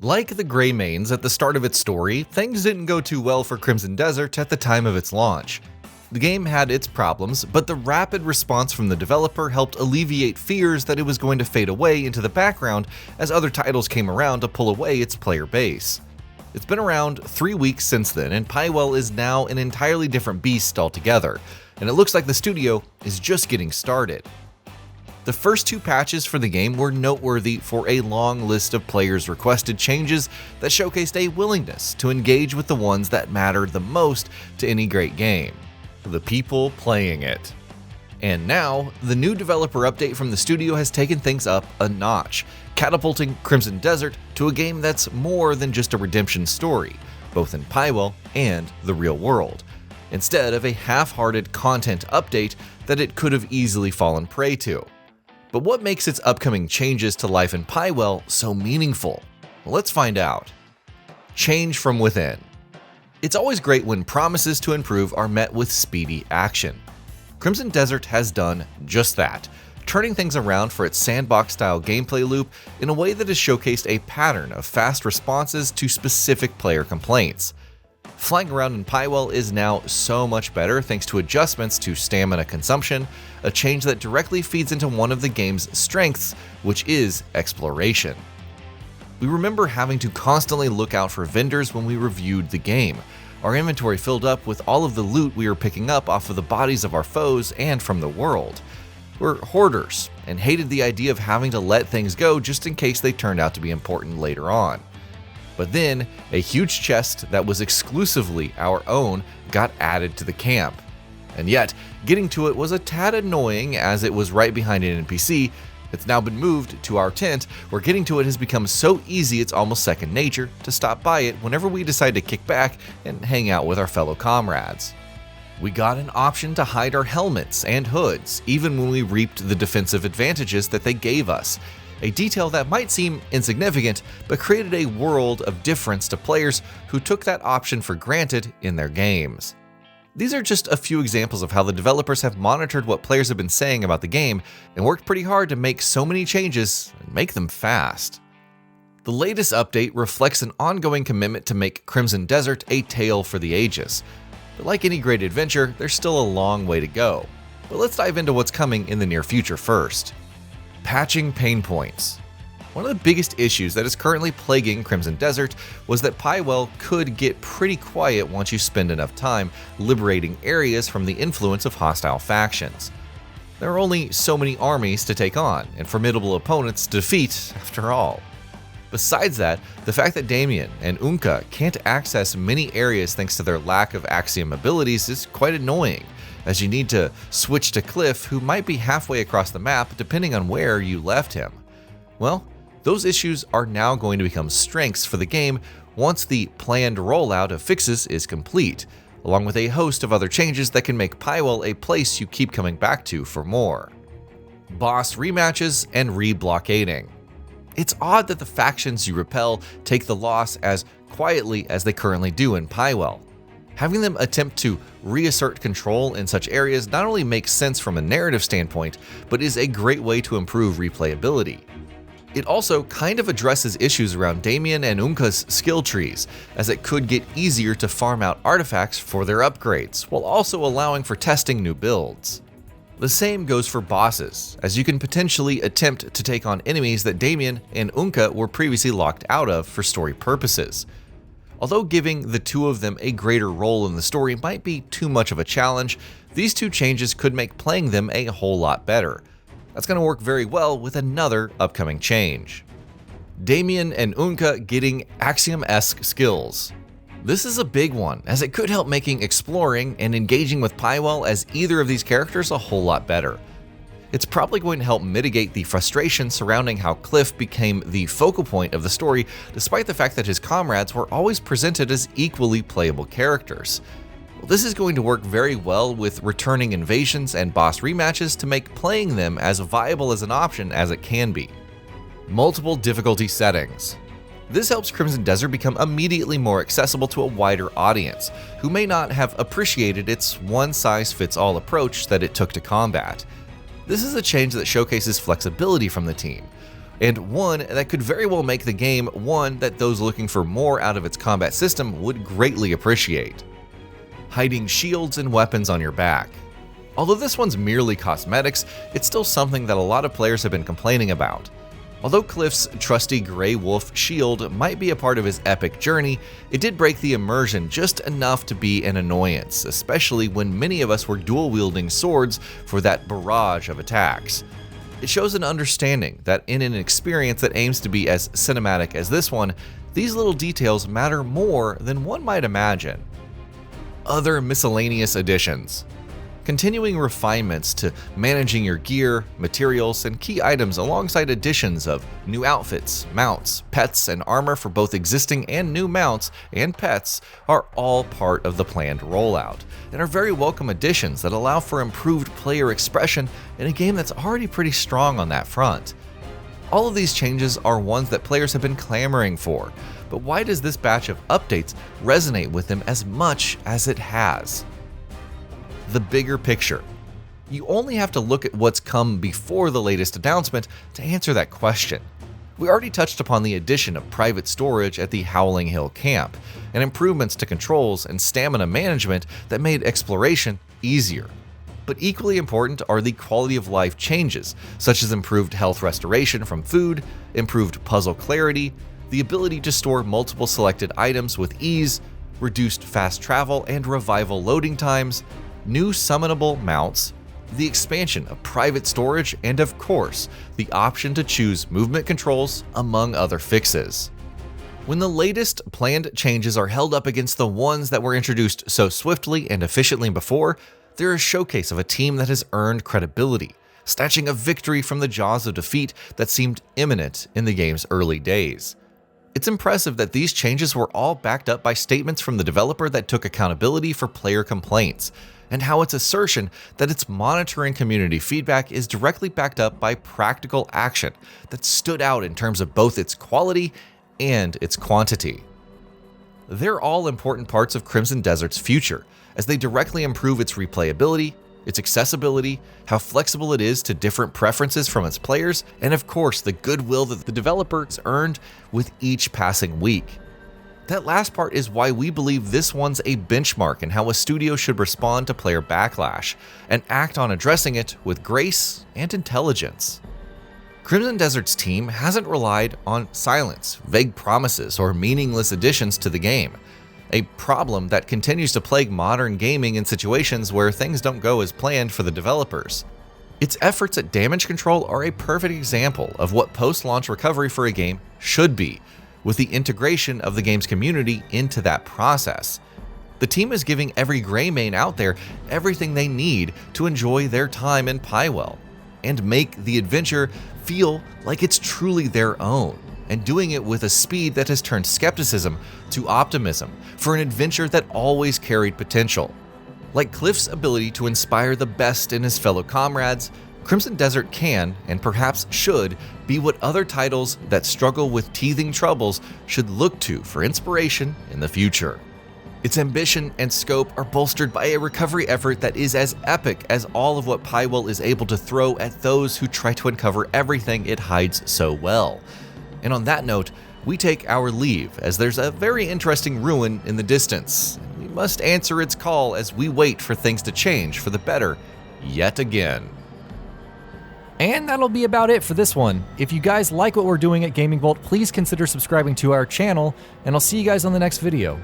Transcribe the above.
Like the Greymanes at the start of its story, things didn't go too well for Crimson Desert at the time of its launch. The game had its problems, but the rapid response from the developer helped alleviate fears that it was going to fade away into the background as other titles came around to pull away its player base. It's been around 3 weeks since then, and Pywel is now an entirely different beast altogether, and it looks like the studio is just getting started. The first 2 patches for the game were noteworthy for a long list of players' requested changes that showcased a willingness to engage with the ones that mattered the most to any great game: the people playing it. And now, the new developer update from the studio has taken things up a notch, catapulting Crimson Desert to a game that's more than just a redemption story, both in Pywel and the real world, instead of a half-hearted content update that it could have easily fallen prey to. But what makes its upcoming changes to life in Pywel so meaningful? Well, let's find out. Change from within. It's always great when promises to improve are met with speedy action. Crimson Desert has done just that, turning things around for its sandbox-style gameplay loop in a way that has showcased a pattern of fast responses to specific player complaints. Flying around in Pywel is now so much better thanks to adjustments to stamina consumption, a change that directly feeds into one of the game's strengths, which is exploration. We remember having to constantly look out for vendors when we reviewed the game. Our inventory filled up with all of the loot we were picking up off of the bodies of our foes and from the world. We're hoarders and hated the idea of having to let things go just in case they turned out to be important later on. But then, a huge chest that was exclusively our own got added to the camp. And yet, getting to it was a tad annoying as it was right behind an NPC. It's now been moved to our tent, where getting to it has become so easy it's almost second nature to stop by it whenever we decide to kick back and hang out with our fellow comrades. We got an option to hide our helmets and hoods, even when we reaped the defensive advantages that they gave us. A detail that might seem insignificant, but created a world of difference to players who took that option for granted in their games. These are just a few examples of how the developers have monitored what players have been saying about the game and worked pretty hard to make so many changes and make them fast. The latest update reflects an ongoing commitment to make Crimson Desert a tale for the ages. But like any great adventure, there's still a long way to go. But let's dive into what's coming in the near future first. Patching pain points. One of the biggest issues that is currently plaguing Crimson Desert was that Pywel could get pretty quiet once you spend enough time liberating areas from the influence of hostile factions. There are only so many armies to take on, and formidable opponents to defeat after all. Besides that, the fact that Damien and Unka can't access many areas thanks to their lack of Axiom abilities is quite annoying, as you need to switch to Cliff, who might be halfway across the map depending on where you left him. Well, those issues are now going to become strengths for the game once the planned rollout of fixes is complete, along with a host of other changes that can make Pywel a place you keep coming back to for more. Boss rematches and re-blockading. It's odd that the factions you repel take the loss as quietly as they currently do in Pywel. Having them attempt to reassert control in such areas not only makes sense from a narrative standpoint, but is a great way to improve replayability. It also kind of addresses issues around Damien and Unka's skill trees, as it could get easier to farm out artifacts for their upgrades, while also allowing for testing new builds. The same goes for bosses, as you can potentially attempt to take on enemies that Damien and Unka were previously locked out of for story purposes. Although giving the two of them a greater role in the story might be too much of a challenge, these 2 changes could make playing them a whole lot better. That's going to work very well with another upcoming change. Damien and Unka getting Axiom Skills. This is a big one, as it could help making exploring and engaging with Pywel as either of these characters a whole lot better. It's probably going to help mitigate the frustration surrounding how Cliff became the focal point of the story, despite the fact that his comrades were always presented as equally playable characters. Well, this is going to work very well with returning invasions and boss rematches to make playing them as viable as an option as it can be. Multiple difficulty settings. This helps Crimson Desert become immediately more accessible to a wider audience, who may not have appreciated its one-size-fits-all approach that it took to combat. This is a change that showcases flexibility from the team. and one that could very well make the game one that those looking for more out of its combat system would greatly appreciate. Hiding shields and weapons on your back. Although this one's merely cosmetics, it's still something that a lot of players have been complaining about. Although Cliff's trusty Grey Wolf shield might be a part of his epic journey, it did break the immersion just enough to be an annoyance, especially when many of us were dual-wielding swords for that barrage of attacks. It shows an understanding that in an experience that aims to be as cinematic as this one, these little details matter more than one might imagine. Other miscellaneous additions. Continuing refinements to managing your gear, materials, and key items alongside additions of new outfits, mounts, pets, and armor for both existing and new mounts and pets are all part of the planned rollout, and are very welcome additions that allow for improved player expression in a game that's already pretty strong on that front. All of these changes are ones that players have been clamoring for, but why does this batch of updates resonate with them as much as it has? The bigger picture. You only have to look at what's come before the latest announcement to answer that question. We already touched upon the addition of private storage at the Howling Hill camp, and improvements to controls and stamina management that made exploration easier. But equally important are the quality of life changes, such as improved health restoration from food, improved puzzle clarity, the ability to store multiple selected items with ease, reduced fast travel and revival loading times, new summonable mounts, the expansion of private storage, and of course, the option to choose movement controls, among other fixes. When the latest planned changes are held up against the ones that were introduced so swiftly and efficiently before, they're a showcase of a team that has earned credibility, snatching a victory from the jaws of defeat that seemed imminent in the game's early days. It's impressive that these changes were all backed up by statements from the developer that took accountability for player complaints, and how its assertion that it's monitoring community feedback is directly backed up by practical action that stood out in terms of both its quality and its quantity. They're all important parts of Crimson Desert's future, as they directly improve its replayability, its accessibility, how flexible it is to different preferences from its players, and of course the goodwill that the developers earned with each passing week. That last part is why we believe this one's a benchmark in how a studio should respond to player backlash, and act on addressing it with grace and intelligence. Crimson Desert's team hasn't relied on silence, vague promises, or meaningless additions to the game, a problem that continues to plague modern gaming in situations where things don't go as planned for the developers. Its efforts at damage control are a perfect example of what post-launch recovery for a game should be, with the integration of the game's community into that process. The team is giving every Greymane out there everything they need to enjoy their time in Pywel, and make the adventure feel like it's truly their own, and doing it with a speed that has turned skepticism to optimism for an adventure that always carried potential. Like Cliff's ability to inspire the best in his fellow comrades, Crimson Desert can, and perhaps should, be what other titles that struggle with teething troubles should look to for inspiration in the future. Its ambition and scope are bolstered by a recovery effort that is as epic as all of what Pywel is able to throw at those who try to uncover everything it hides so well. And on that note, we take our leave, as there's a very interesting ruin in the distance, and we must answer its call as we wait for things to change for the better yet again. And that'll be about it for this one. If you guys like what we're doing at Gaming Vault, please consider subscribing to our channel, and I'll see you guys on the next video.